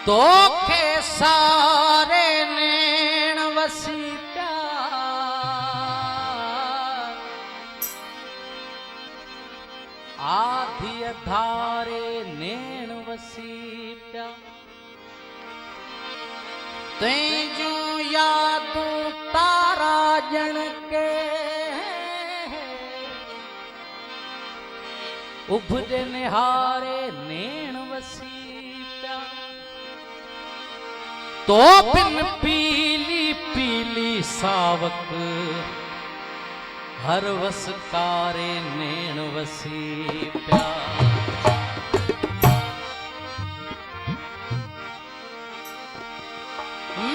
तो के सारे नैण वसी प्यार आधी धारे नैण वसी प्यार तेजू यादू तारा जन के उभरे निहारे नैण वसी तो बिन पीली पीली सावक हर वसकारे नैण वसी प्यार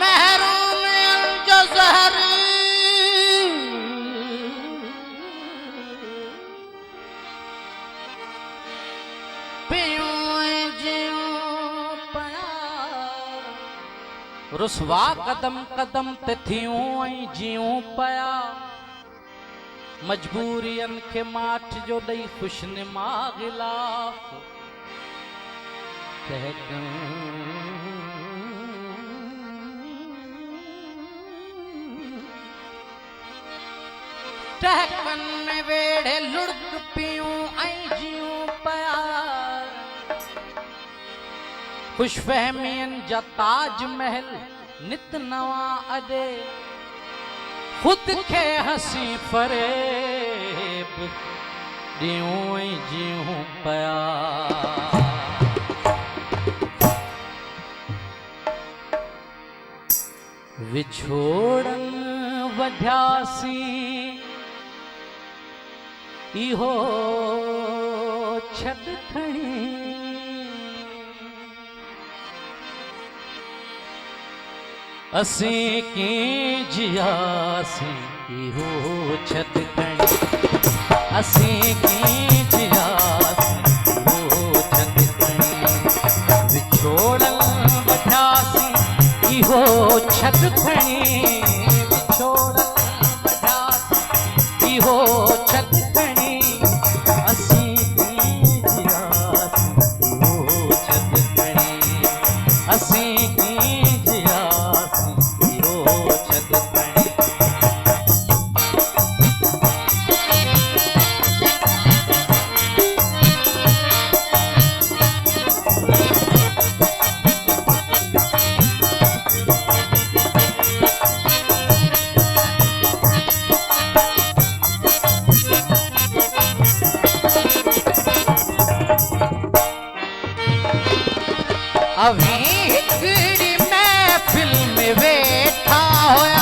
महरों में जो जहर रुसवा कदम कदम ते थियूं ऐं जियूं पया मजबूरियन खे माठ जो ॾेई खुशनिमा गिलाफ टहकन में वेड़े लुढ़क पियूं ऐं जियूं पया खुशफहमियन जा ताज महल नित नवा अदे खुद के हसी फरेब दियूं ऐं जियूं पया विछोड़न वढ्यासी इहो छद खणी असीं कीं जियासीं इहो छद खणी असीं कीं जियासीं इहो छद खणी विछोड़न वढ्यासीं इहो छद खणी विछोड़न वढ्यासीं इहो छद खणी असीं कीं जियासीं इहो छद खणी असीं कीं अभी हिकड़ी महफिल में वेठा होया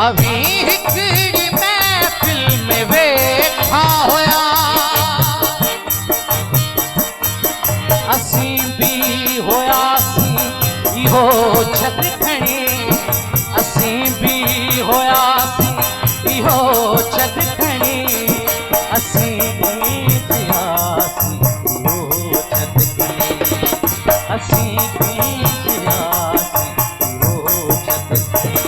अभी हिकड़ी महफिल में वेठा होया असीं भी होयासीं इहो छद खणी असीं भी होयासीं इहो छद खणी असीं कीं जियासीं इहो छद खणी असीं कीं जियासीं इहो छद खणी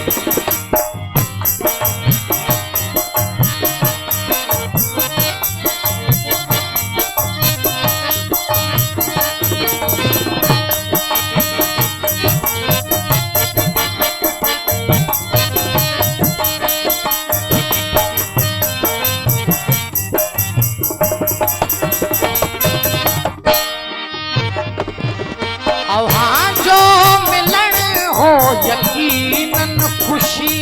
यकीनन खुशी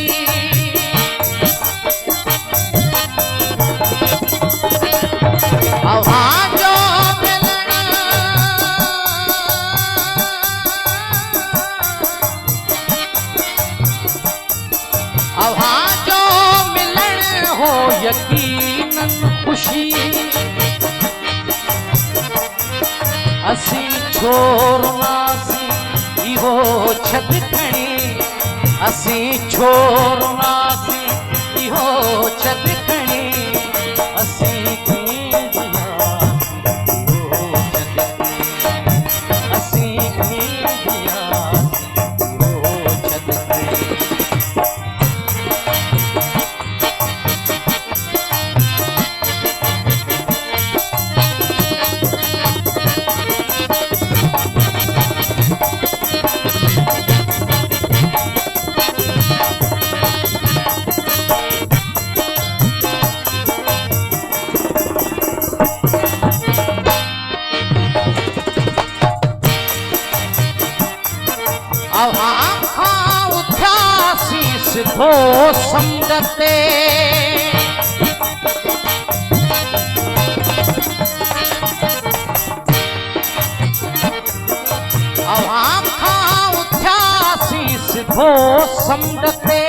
अवां जो मिलन अवां जो यकीनन खुशी असी छोड़नासी इहो छद खणी असी छोड़नासी इहो छद खणी असी सिधो समझते आवाम खां उथियासी सिधो समझते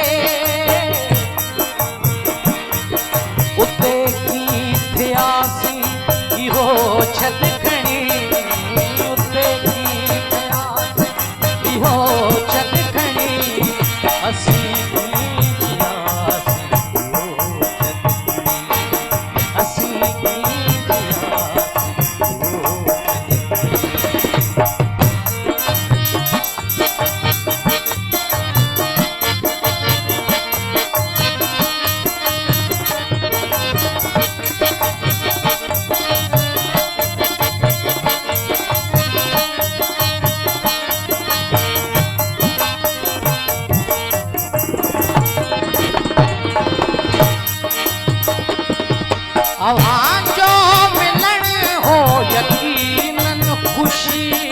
उते की थियासी इहो छद खणी उते की थियासी इहो छद खणी असी आवाज़ जो मिलन हो यकीनन खुशी